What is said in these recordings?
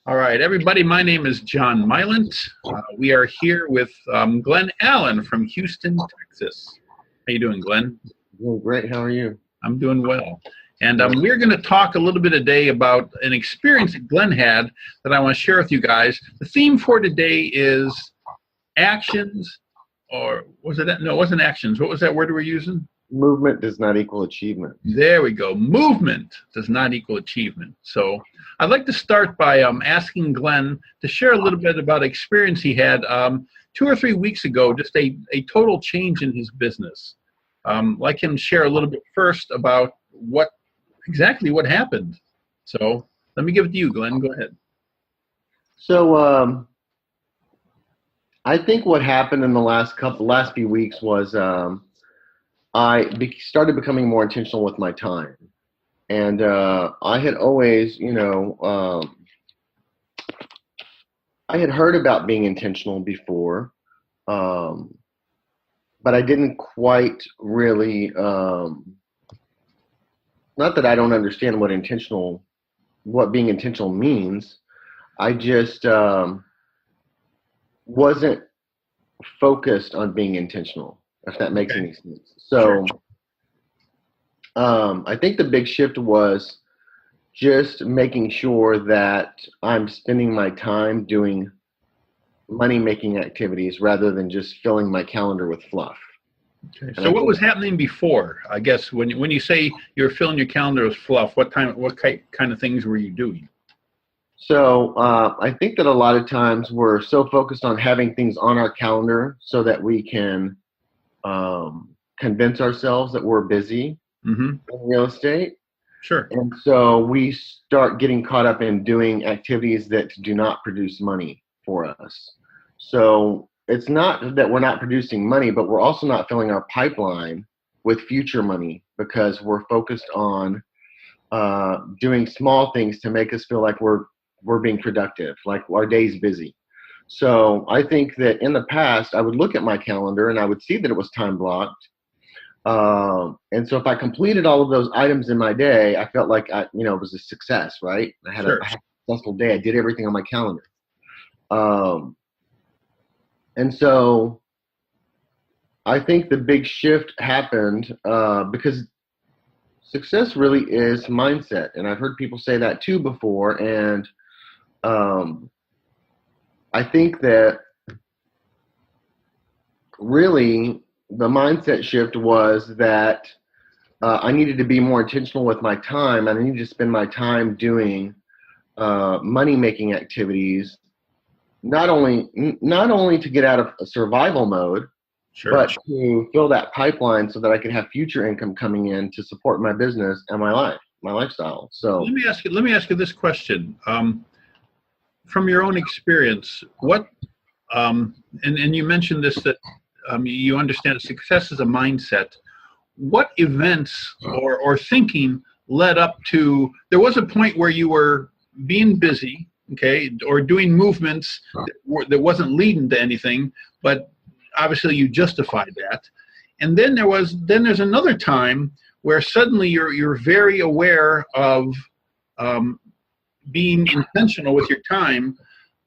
All right, everybody. My name is John Mylant. We are here with Glenn Allen from Houston, Texas. How you doing, Glenn? Doing great. How are you? I'm doing well. And Good. we're going to talk a little bit today about an experience that Glenn had that I want to share with you guys. The theme for today is actions, or was it? No, it wasn't actions. What was that word we were using? Movement does not equal achievement. There we go. Movement does not equal achievement. So I'd like to start by asking Glenn to share a little bit about experience he had 2 or 3 weeks ago, just a total change in his business. Like him share a little bit first about exactly what happened. So let me give it to you, Glenn. Go ahead. So I think what happened in the last few weeks was started becoming more intentional with my time, and I had always, I had heard about being intentional before, but I didn't quite really. Not that I don't understand what being intentional means. I just wasn't focused on being intentional, if that makes Okay. any sense. So I think the big shift was just making sure that I'm spending my time doing money making activities rather than just filling my calendar with fluff. Okay. And So I what think was happening before? I guess when you say you're filling your calendar with fluff, what kind of things were you doing? so. I think that a lot of times we're so focused on having things on our calendar so that we can convince ourselves that we're busy Mm-hmm. in real estate. Sure. And so we start getting caught up in doing activities that do not produce money for us. So it's not that we're not producing money, but we're also not filling our pipeline with future money because we're focused on doing small things to make us feel like we're being productive, like our day's busy. So I think that in the past, I would look at my calendar and I would see that it was time blocked. And so if I completed all of those items in my day, I felt like it was a success, right? Sure. I had a successful day. I did everything on my calendar. Um, and so I think the big shift happened because success really is mindset. And I've heard people say that too before. And um, I think that really the mindset shift was that I needed to be more intentional with my time, and I needed to spend my time doing money making activities, not only to get out of a survival mode, Sure. but to fill that pipeline so that I could have future income coming in to support my business and my life, my lifestyle. So Let me ask you this question. From your own experience, and you mentioned this, that you understand success is a mindset. What events or thinking led up to, there was a point where you were being busy, okay, or doing movements that wasn't leading to anything, but obviously you justified that. And then there's another time where suddenly you're very aware of um, being intentional with your time,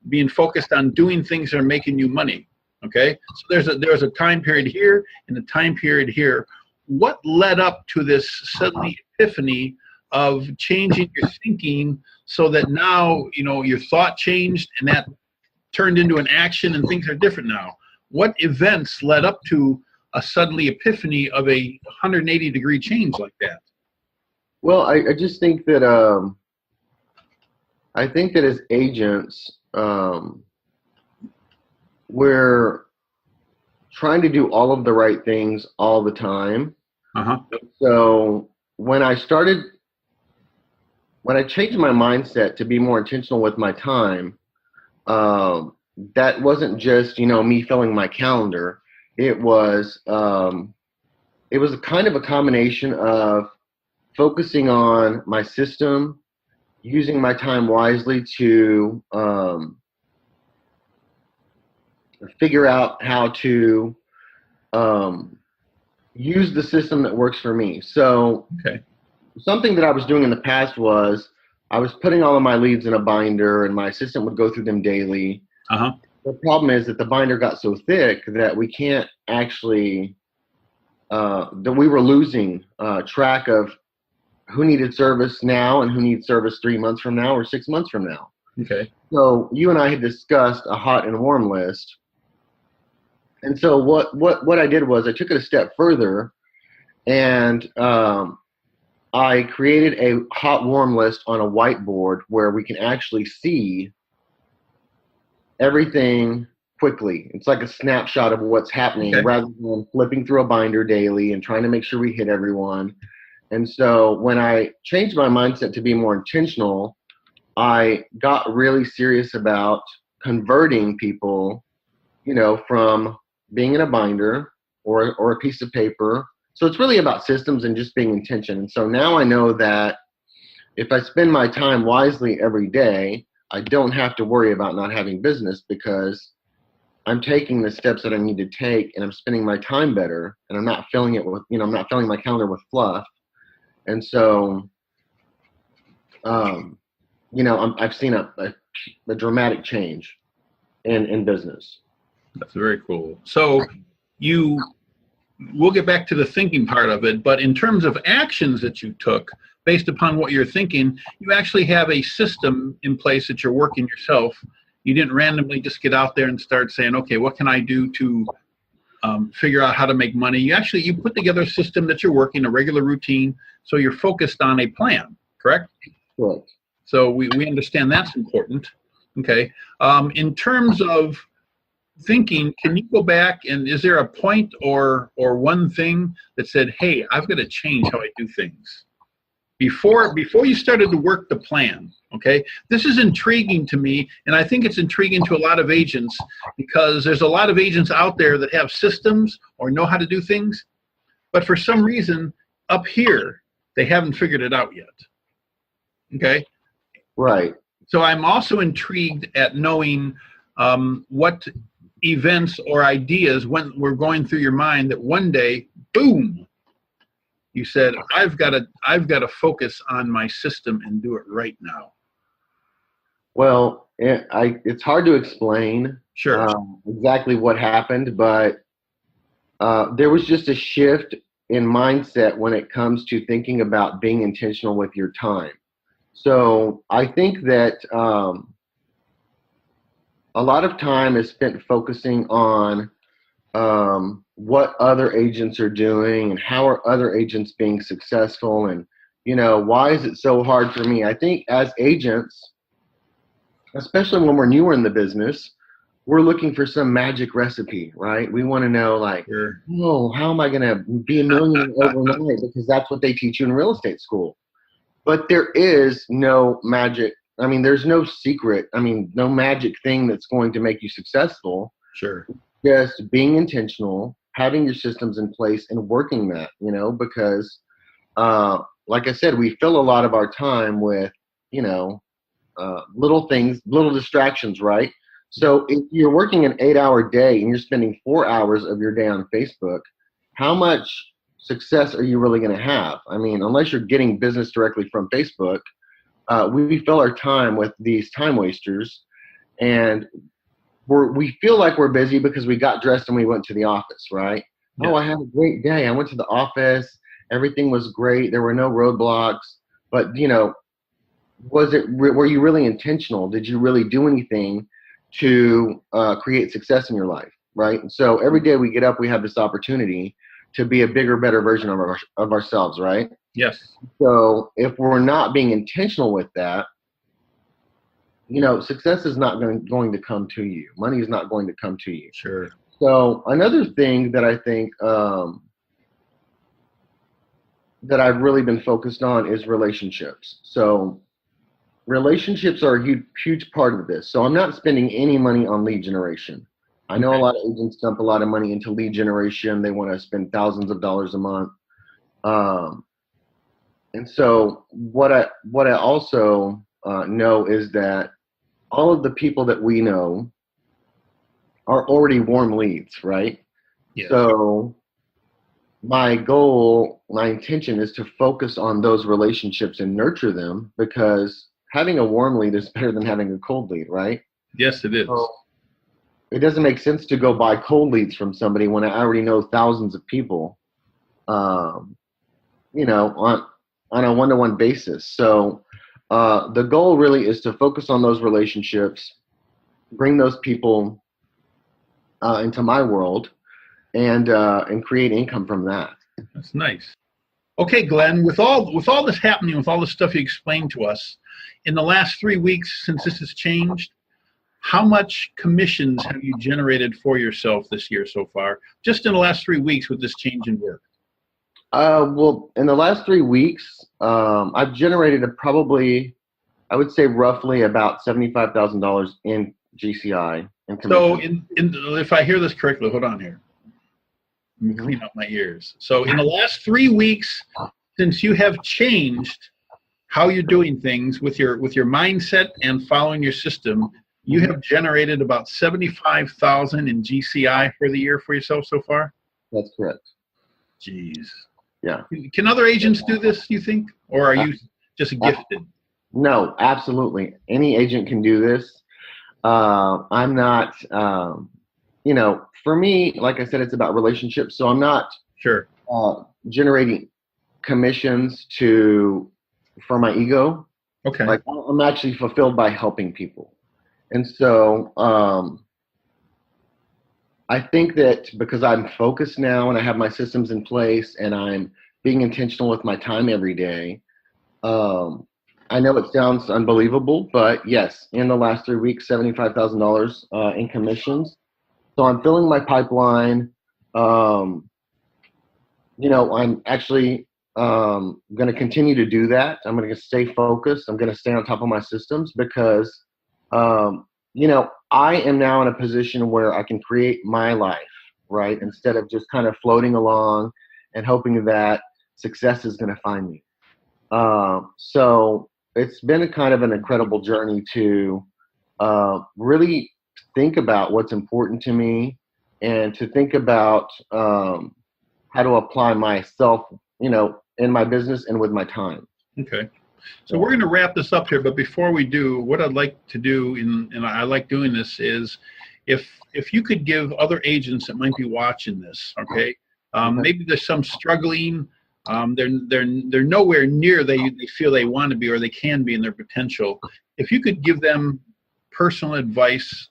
being focused on doing things that are making you money. Okay, so there's a time period here and a time period here. What led up to this suddenly epiphany of changing your thinking so that now your thought changed and that turned into an action and things are different now? What events led up to a suddenly epiphany of a 180-degree change like that? well, I just think that as agents, we're trying to do all of the right things all the time. Uh-huh. So when I changed my mindset to be more intentional with my time, that wasn't just me filling my calendar. It was a kind of a combination of focusing on my system, using my time wisely to figure out how to use the system that works for me. So Okay. something that I was doing in the past was I was putting all of my leads in a binder, and my assistant would go through them daily. Uh-huh. The problem is that the binder got so thick that we can't actually, that we were losing track of who needed service now and who needs service 3 months from now or 6 months from now. Okay. So you and I had discussed a hot and warm list. And so what I did was I took it a step further, and I created a hot warm list on a whiteboard where we can actually see everything quickly. It's like a snapshot of what's happening, Okay. rather than flipping through a binder daily and trying to make sure we hit everyone. And so when I changed my mindset to be more intentional, I got really serious about converting people, from being in a binder or a piece of paper. So it's really about systems and just being intention. And so now I know that if I spend my time wisely every day, I don't have to worry about not having business, because I'm taking the steps that I need to take, and I'm spending my time better, and I'm not filling it with, I'm not filling my calendar with fluff. And so, I've seen a dramatic change in business. That's very cool. So we'll get back to the thinking part of it, but in terms of actions that you took based upon what you're thinking, you actually have a system in place that you're working yourself. You didn't randomly just get out there and start saying, okay, what can I do to figure out how to make money? You put together a system that you're working, a regular routine, so you're focused on a plan, correct? Correct. So we understand that's important. Okay. In terms of thinking, can you go back, and is there a point or one thing that said, hey, I've got to change how I do things before you started to work the plan? Okay, this is intriguing to me, and I think it's intriguing to a lot of agents, because there's a lot of agents out there that have systems or know how to do things, but for some reason up here they haven't figured it out yet. Okay, Right. so I'm also intrigued at knowing what events or ideas when we're going through your mind that one day, boom, you said, I've got to focus on my system and do it right now. Well, it's hard to explain Sure. exactly what happened, but there was just a shift in mindset when it comes to thinking about being intentional with your time. So I think that a lot of time is spent focusing on what other agents are doing and how are other agents being successful, and why is it so hard for me? I think as agents, especially when we're newer in the business, we're looking for some magic recipe, right? We want to know, like, Sure. oh, how am I going to be a millionaire overnight? Because that's what they teach you in real estate school. But there is no magic. I mean, there's no secret. I mean, no magic thing that's going to make you successful. Sure. Just being intentional, having your systems in place, and working that, because like I said, we fill a lot of our time with, little things, little distractions, right? So if you're working an 8-hour day and you're spending 4 hours of your day on Facebook, how much success are you really going to have? I mean, unless you're getting business directly from Facebook, we fill our time with these time wasters, and we feel like we're busy because we got dressed and we went to the office, right? Yeah. Oh, I had a great day. I went to the office. Everything was great. There were no roadblocks. But, were you really intentional? Did you really do anything to create success in your life, right? And so every day we get up, we have this opportunity to be a bigger, better version of ourselves, right? Yes. So if we're not being intentional with that, success is not going to come to you. Money is not going to come to you. Sure. So another thing that I think that I've really been focused on is relationships. So relationships are a huge, huge part of this. So I'm not spending any money on lead generation. I know a lot of agents dump a lot of money into lead generation. They want to spend thousands of dollars a month. And so what I also know is that all of the people that we know are already warm leads, right? Yes. So my goal, my intention is to focus on those relationships and nurture them, because having a warm lead is better than having a cold lead, right? Yes, it is. So it doesn't make sense to go buy cold leads from somebody when I already know thousands of people, you know, on a one-to-one basis. So the goal really is to focus on those relationships, bring those people into my world, and create income from that. That's nice. Okay, Glenn, with all this happening, with all the stuff you explained to us, in the last 3 weeks since this has changed, how much commissions have you generated for yourself this year so far, just in the last 3 weeks with this change in work? Well, in the last 3 weeks, I've generated probably, I would say roughly about $75,000 in GCI. So if I hear this correctly, hold on here. Let me clean up my ears. So in the last 3 weeks, since you have changed how you're doing things with your mindset and following your system, you have generated about $75,000 in GCI for the year for yourself so far? That's correct. Jeez. Yeah. Can other agents do this, you think? Or are you just gifted? No, absolutely. Any agent can do this. I'm not, you know, for me, like I said, it's about relationships. So I'm not Sure. Generating commissions for my ego. Okay. Like I'm actually fulfilled by helping people. And so I think that because I'm focused now and I have my systems in place and I'm being intentional with my time every day, I know it sounds unbelievable, but yes, in the last 3 weeks, $75,000 in commissions. So I'm filling my pipeline. You know, I'm actually going to continue to do that. I'm going to stay focused. I'm going to stay on top of my systems because, you know, I am now in a position where I can create my life, right? Instead of just kind of floating along and hoping that success is going to find me. So it's been a kind of an incredible journey to really think about what's important to me and to think about how to apply myself, you know, in my business and with my time. Okay. So we're going to wrap this up here, but before we do, what I'd like to do, and I like doing this, is if you could give other agents that might be watching this, okay, maybe there's some struggling, they're nowhere near they feel they want to be or they can be in their potential. If you could give them personal advice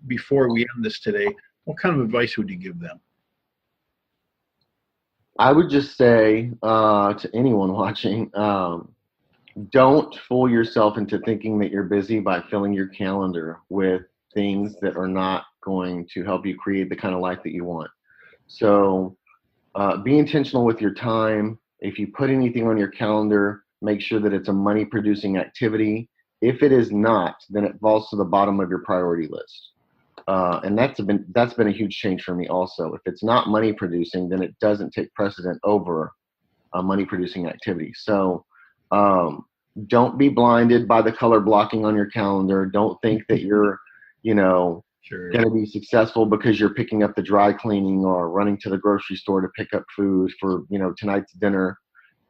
before we end this today, what kind of advice would you give them? I would just say to anyone watching, don't fool yourself into thinking that you're busy by filling your calendar with things that are not going to help you create the kind of life that you want. So be intentional with your time. If you put anything on your calendar, make sure that it's a money producing activity. If it is not, then it falls to the bottom of your priority list. And that's been a huge change for me also. If it's not money producing, then it doesn't take precedent over a money producing activity. So don't be blinded by the color blocking on your calendar. Don't think that you're, you know, Sure. going to be successful because you're picking up the dry cleaning or running to the grocery store to pick up food for, you know, tonight's dinner.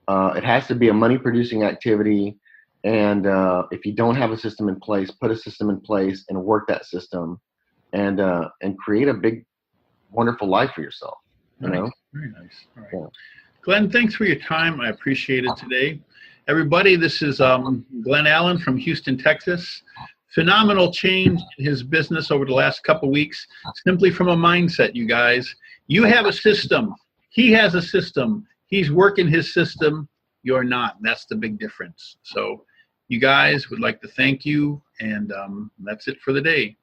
It has to be a money producing activity. And if you don't have a system in place, put a system in place and work that system and create a big, wonderful life for yourself. You know? Very nice. All right. Yeah. Glenn, thanks for your time. I appreciate it today. Everybody, this is Glenn Allen from Houston, Texas. Phenomenal change in his business over the last couple of weeks, simply from a mindset, you guys. You have a system. He has a system. He's working his system. You're not. That's the big difference. So you guys would like to thank you, and that's it for the day.